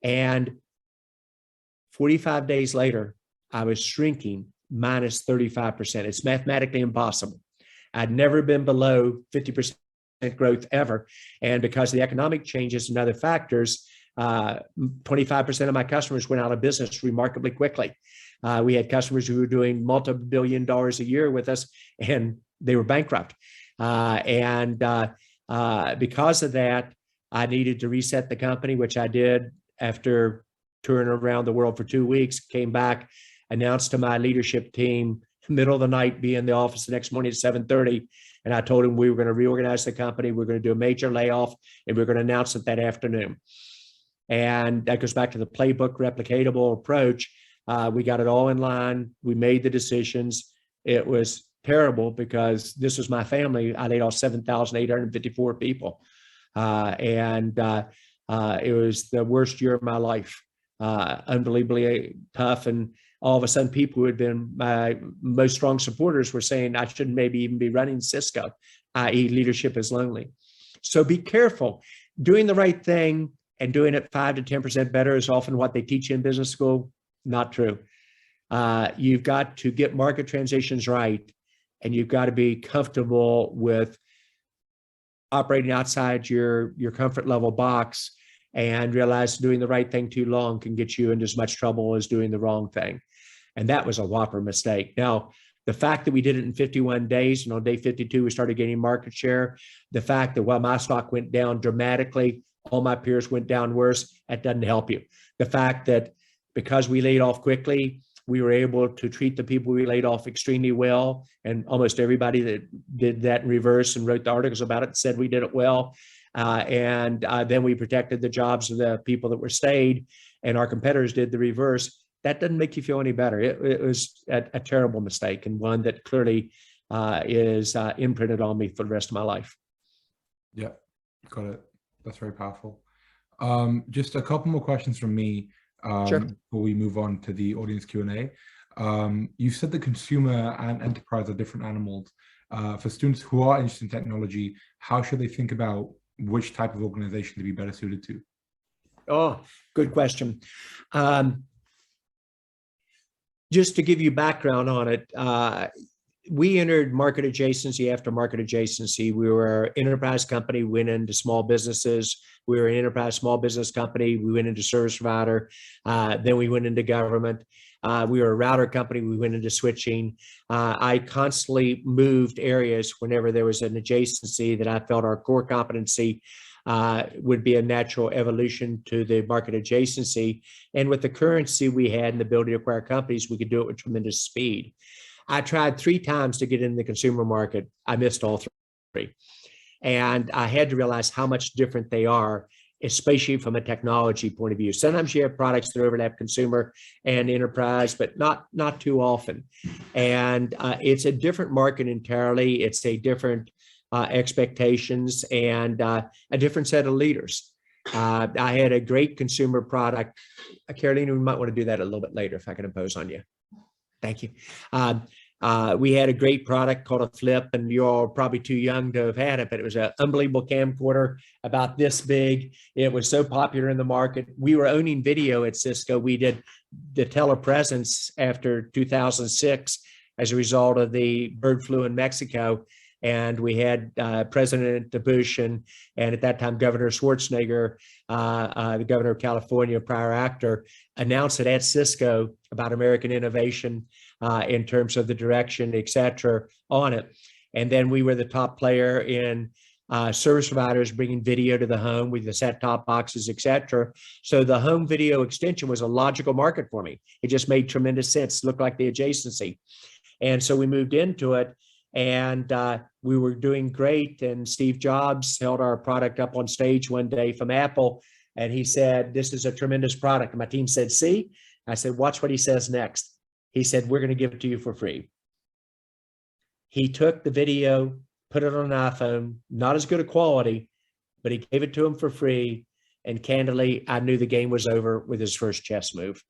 And 45 days later, I was shrinking minus 35%. It's mathematically impossible. I'd never been below 50% growth ever. And because of the economic changes and other factors, 25% of my customers went out of business remarkably quickly. We had customers who were doing multi-billion dollars a year with us, and they were bankrupt. Because of that, I needed to reset the company, which I did after touring around the world for 2 weeks, came back, announced to my leadership team, middle of the night, be in the office the next morning at 7:30. And I told them we were going to reorganize the company. We're going to do a major layoff, and we're going to announce it that afternoon. And that goes back to the playbook replicatable approach. We got it all in line. We made the decisions. It was terrible because this was my family. I laid off 7,854 people. It was the worst year of my life. Unbelievably tough. And all of a sudden, people who had been my most strong supporters were saying I shouldn't maybe even be running Cisco, i.e. leadership is lonely. So be careful. Doing the right thing and doing it 5 to 10% better is often what they teach you in business school. Not true. You've got to get market transitions right, and you've got to be comfortable with operating outside your comfort level box, and realize doing the right thing too long can get you into as much trouble as doing the wrong thing. And that was a whopper mistake. Now, the fact that we did it in 51 days, and on day 52, we started gaining market share, the fact that while my stock went down dramatically, all my peers went down worse, that doesn't help you. The fact that because we laid off quickly, we were able to treat the people we laid off extremely well. And almost everybody that did that in reverse and wrote the articles about it said we did it well. Then we protected the jobs of the people that were stayed, and our competitors did the reverse. That doesn't make you feel any better. It was a terrible mistake, and one that clearly is imprinted on me for the rest of my life. Yeah, got it. That's very powerful. Just a couple more questions from me Sure. before we move on to the audience Q&A. You said the consumer and enterprise are different animals. For students who are interested in technology, how should they think about which type of organization to be better suited to? Oh, good question. Just to give you background on it, we entered market adjacency after market adjacency. We were an enterprise company, went into small businesses. We were an enterprise small business company. We went into service provider. Then we went into government. We were a router company. We went into switching. I constantly moved areas whenever there was an adjacency that I felt our core competency would be a natural evolution to the market adjacency. And with the currency we had and the ability to acquire companies, we could do it with tremendous speed. I tried 3 times to get in the consumer market. I missed all 3. And I had to realize how much different they are, especially from a technology point of view. Sometimes you have products that overlap consumer and enterprise, but not too often. And it's a different market entirely. It's a different expectations and a different set of leaders. I had a great consumer product. Carolina, we might want to do that a little bit later if I can impose on you. Thank you. We had a great product called a Flip, and you're all probably too young to have had it, but it was an unbelievable camcorder about this big. It was so popular in the market. We were owning video at Cisco. We did the telepresence after 2006 as a result of the bird flu in Mexico. And we had President Bush and at that time, Governor Schwarzenegger, the governor of California, prior actor, announced it at Cisco about American innovation in terms of the direction, et cetera, on it. And then we were the top player in service providers bringing video to the home with the set-top boxes, et cetera. So the home video extension was a logical market for me. It just made tremendous sense, looked like the adjacency. And so we moved into it, and we were doing great. And Steve Jobs held our product up on stage one day from Apple, and he said, "This is a tremendous product." And my team said, "See?" I said, "Watch what he says next." He said, "We're going to give it to you for free." He took the video, put it on an iPhone, not as good a quality, but he gave it to him for free. And candidly, I knew the game was over with his first chess move.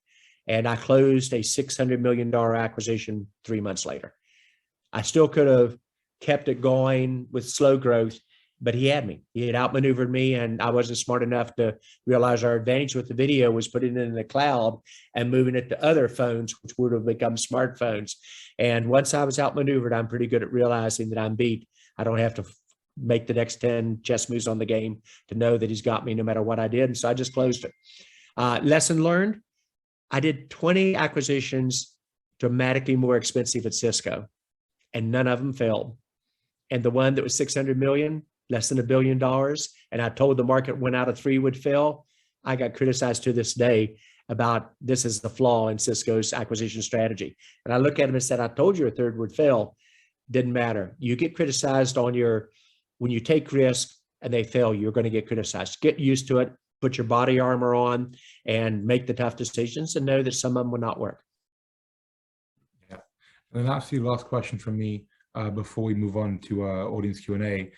And I closed a $600 million acquisition 3 months later. I still could have kept it going with slow growth, but he had me. He had outmaneuvered me, and I wasn't smart enough to realize our advantage with the video was putting it in the cloud and moving it to other phones, which would have become smartphones. And once I was outmaneuvered, I'm pretty good at realizing that I'm beat. I don't have to make the next 10 chess moves on the game to know that he's got me no matter what I did. And so I just closed it. Lesson learned, I did 20 acquisitions dramatically more expensive at Cisco, and none of them failed. And the one that was 600 million, less than $1 billion, and I told the market 1 out of 3 would fail, I got criticized to this day about this is the flaw in Cisco's acquisition strategy. And I look at him and said, "I told you a third would fail." Didn't matter. You get criticized on when you take risk and they fail, you're going to get criticized. Get used to it, put your body armor on, and make the tough decisions, and know that some of them will not work. Yeah. And then absolutely last question from me before we move on to audience Q&A.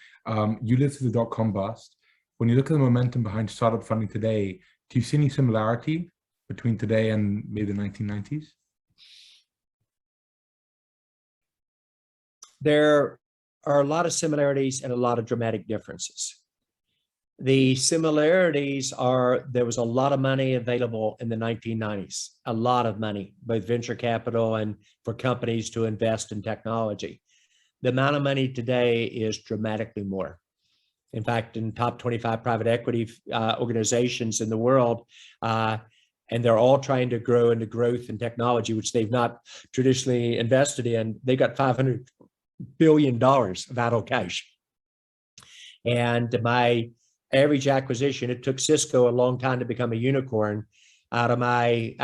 You lived through the dot-com bust. When you look at the momentum behind startup funding today, do you see any similarity between today and maybe the 1990s? There are a lot of similarities and a lot of dramatic differences. The similarities are there was a lot of money available in the 1990s, a lot of money, both venture capital and for companies to invest in technology. The amount of money today is dramatically more. In fact, in top 25 private equity organizations in the world, and they're all trying to grow into growth and technology, which they've not traditionally invested in, they got $500 billion of idle cash. And my average acquisition, it took Cisco a long time to become a unicorn. Out of my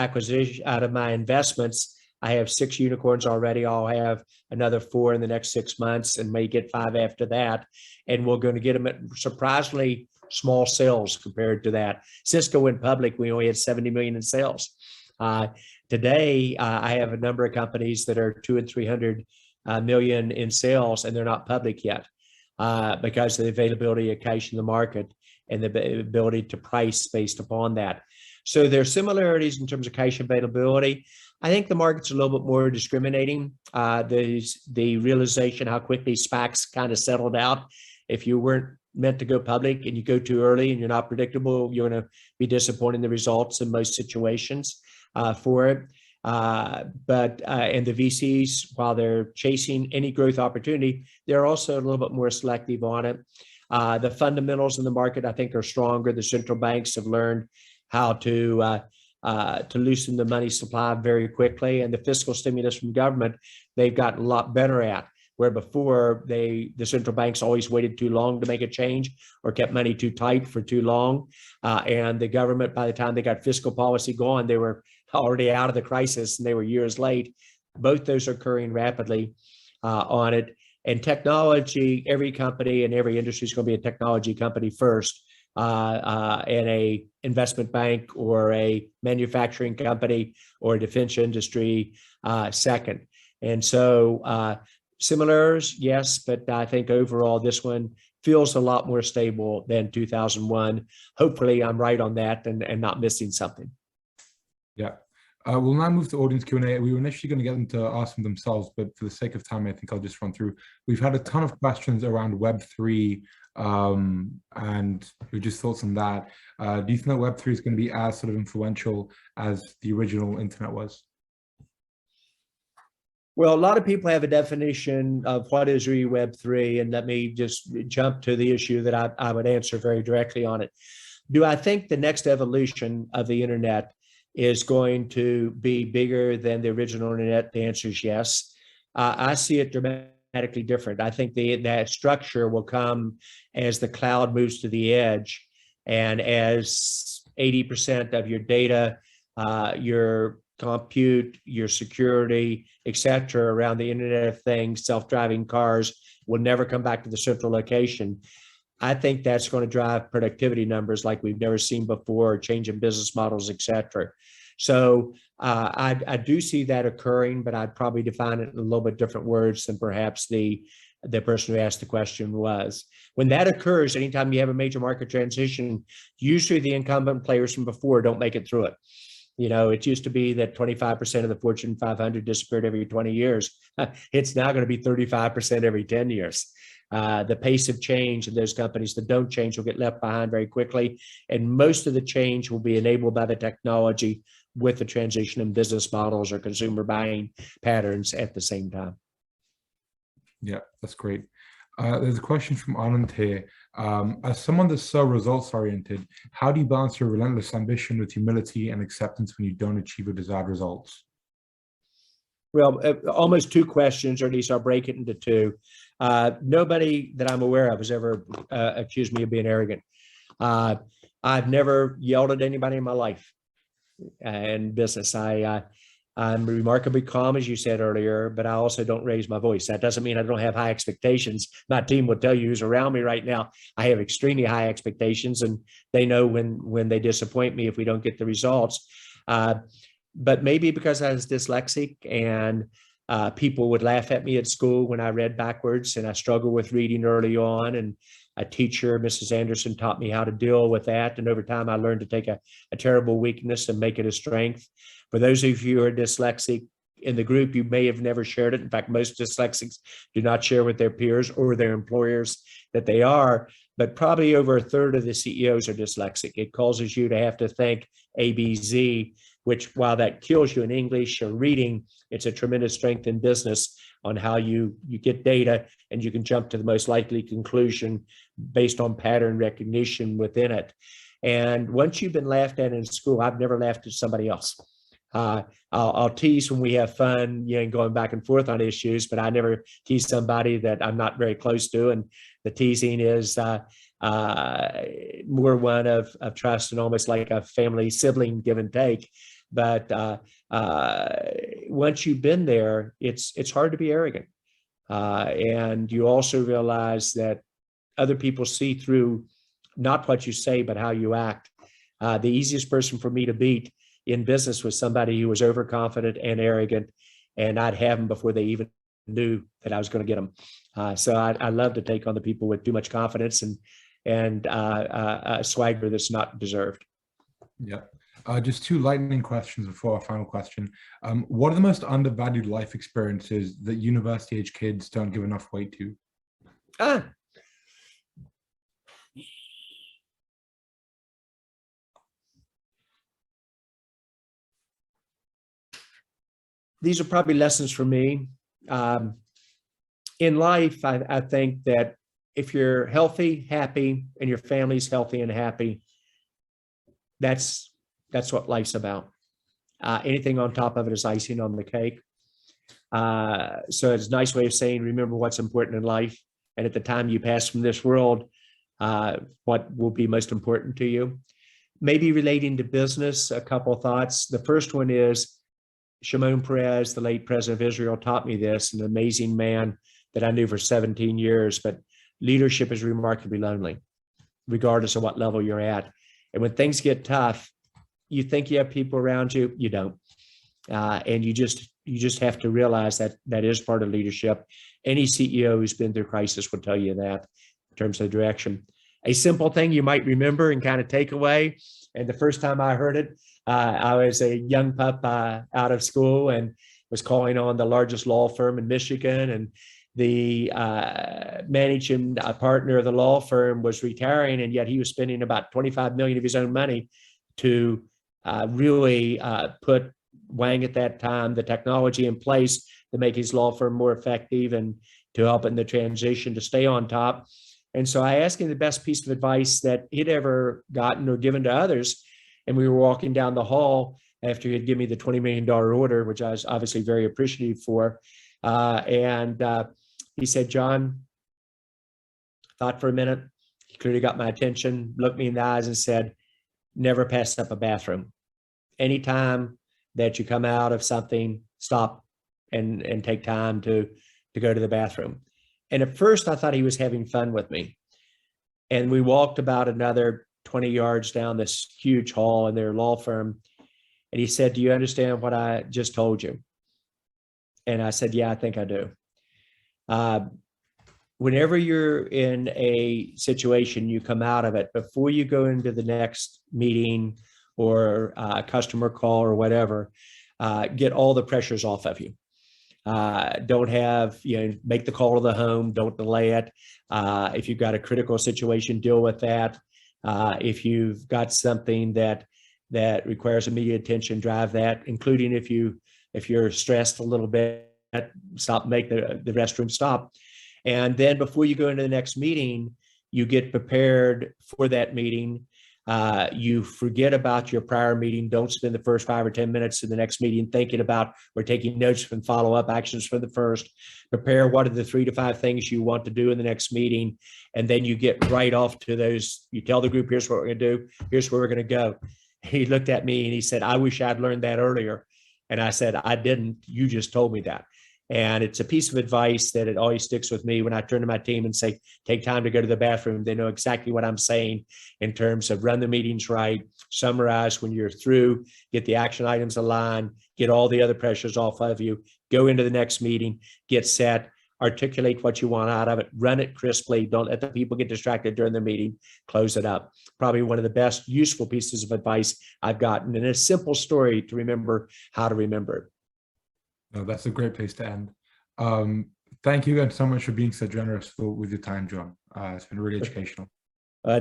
investments, I have 6 unicorns already. I'll have another 4 in the next 6 months and may get 5 after that. And we're going to get them at surprisingly small sales compared to that. Cisco went public, we only had 70 million in sales. Today, I have a number of companies that are 200 and 300 million in sales, and they're not public yet because of the availability of cash in the market and the ability to price based upon that. So there are similarities in terms of cash availability. I think the market's a little bit more discriminating. There's the realization how quickly SPACs kind of settled out. If you weren't meant to go public and you go too early and you're not predictable, you're going to be disappointed in the results in most situations for it. And the VCs, while they're chasing any growth opportunity, they're also a little bit more selective on it. The fundamentals in the market, I think, are stronger. The central banks have learned how to loosen the money supply very quickly, and the fiscal stimulus from government, they've gotten a lot better at. Where before the central banks always waited too long to make a change or kept money too tight for too long. And the government, by the time they got fiscal policy going, they were already out of the crisis and they were years late. Both those are occurring rapidly on it. And technology, every company and every industry is going to be a technology company first, and a investment bank or a manufacturing company or a defense industry second. And so similars, yes, but I think overall this one feels a lot more stable than 2001. Hopefully I'm right on that and not missing something. Yeah. We'll now move to audience Q&A. We were initially going to get them to ask them themselves, but for the sake of time, I think I'll just run through. We've had a ton of questions around Web3, and your just thoughts on that. Do you think that Web3 is going to be as sort of influential as the original internet was? Well, a lot of people have a definition of what is really Web3, and let me just jump to the issue that I would answer very directly on it. Do I think the next evolution of the internet is going to be bigger than the original internet? The answer is yes. I see it dramatically dramatically different. I think that structure will come as the cloud moves to the edge, and as 80% of your data, your compute, your security, et cetera, around the Internet of Things, self-driving cars will never come back to the central location. I think that's going to drive productivity numbers like we've never seen before, change in business models, et cetera. So I do see that occurring, but I'd probably define it in a little bit different words than perhaps the person who asked the question was. When that occurs, anytime you have a major market transition, usually the incumbent players from before don't make it through it. You know, it used to be that 25% of the Fortune 500 disappeared every 20 years. It's now going to be 35% every 10 years. The pace of change in those companies that don't change will get left behind very quickly. And most of the change will be enabled by the technology with the transition in business models or consumer buying patterns at the same time. Yeah, that's great. There's a question from Anand here. As someone that's so results-oriented, how do you balance your relentless ambition with humility and acceptance when you don't achieve your desired results? Well, almost two questions, or at least I'll break it into two. Nobody that I'm aware of has ever accused me of being arrogant. I've never yelled at anybody in my life in business. I'm remarkably calm, as you said earlier, but I also don't raise my voice. That doesn't mean I don't have high expectations. My team will tell you who's around me right now, I have extremely high expectations, and they know when they disappoint me if we don't get the results. But maybe because I was dyslexic and people would laugh at me at school when I read backwards, and I struggled with reading early on, and a teacher, Mrs. Anderson, taught me how to deal with that. And over time, I learned to take a terrible weakness and make it a strength. For those of you who are dyslexic in the group, you may have never shared it. In fact, most dyslexics do not share with their peers or their employers that they are, but probably over a third of the CEOs are dyslexic. It causes you to have to think ABZ, which, while that kills you in English or reading, it's a tremendous strength in business on how you get data, and you can jump to the most likely conclusion based on pattern recognition within it. And once you've been laughed at in school, I've never laughed at somebody else. I'll tease when we have fun, you know, going back and forth on issues, but I never tease somebody that I'm not very close to. And the teasing is more one of trust and almost like a family sibling give and take. But once you've been there, it's hard to be arrogant. And you also realize that other people see through not what you say, but how you act. The easiest person for me to beat in business was somebody who was overconfident and arrogant, and I'd have them before they even knew that I was going to get them. So I love to take on the people with too much confidence and swagger that's not deserved. Yeah. Just two lightning questions before our final question. What are the most undervalued life experiences that university-age kids don't give enough weight to? These are probably lessons for me. In life, I think that if you're healthy, happy, and your family's healthy and happy, that's what life's about. Anything on top of it is icing on the cake. So it's a nice way of saying, remember what's important in life. And at the time you pass from this world, what will be most important to you. Maybe relating to business, a couple of thoughts. The first one is, Shimon Peres, the late president of Israel, taught me this, an amazing man that I knew for 17 years, but leadership is remarkably lonely, regardless of what level you're at. And when things get tough, you think you have people around you, you don't. And you just have to realize that that is part of leadership. Any CEO who's been through crisis will tell you that in terms of direction. A simple thing you might remember and kind of take away, and the first time I heard it, I was a young pup out of school and was calling on the largest law firm in Michigan, and the managing partner of the law firm was retiring, and yet he was spending about $25 million of his own money to really put Wang at that time, the technology in place to make his law firm more effective and to help in the transition to stay on top. And so I asked him the best piece of advice that he'd ever gotten or given to others. And we were walking down the hall after he had given me the $20 million order, which I was obviously very appreciative for. And He said, John, thought for a minute. He clearly got my attention, looked me in the eyes and said, never pass up a bathroom. Anytime that you come out of something, stop and take time to go to the bathroom. And at first I thought he was having fun with me. And we walked about another 20 yards down this huge hall in their law firm. And he said, do you understand what I just told you? And I said, yeah, I think I do. Whenever you're in a situation, you come out of it, before you go into the next meeting or a customer call or whatever, get all the pressures off of you. Don't have, make the call to the home, don't delay it. If you've got a critical situation, deal with that. If you've got something that requires immediate attention, drive that, including if you're stressed a little bit, stop, make the restroom stop. And then before you go into the next meeting, you get prepared for that meeting. You forget about your prior meeting. Don't spend the first 5 or 10 minutes of the next meeting thinking about or taking notes from follow-up actions for the first. Prepare what are the 3 to 5 things you want to do in the next meeting. And then you get right off to those. You tell the group, here's what we're going to do. Here's where we're going to go. He looked at me and he said, I wish I'd learned that earlier. And I said, I didn't. You just told me that. And it's a piece of advice that it always sticks with me when I turn to my team and say, take time to go to the bathroom. They know exactly what I'm saying in terms of run the meetings right, summarize when you're through, get the action items aligned, get all the other pressures off of you, go into the next meeting, get set, articulate what you want out of it, run it crisply. Don't let the people get distracted during the meeting, close it up. Probably one of the best useful pieces of advice I've gotten, and a simple story to remember how to remember it. No, that's a great place to end. Thank you again so much for being so generous with your time, John. It's been really educational.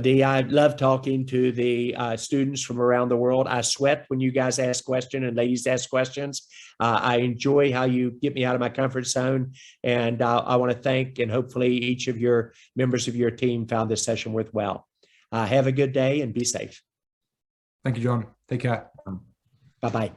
Dee, I love talking to the students from around the world. I sweat when you guys ask questions and ladies ask questions. I enjoy how you get me out of my comfort zone. And I want to thank, and hopefully each of your members of your team found this session worthwhile. Have a good day and be safe. Thank you, John. Take care. Bye-bye.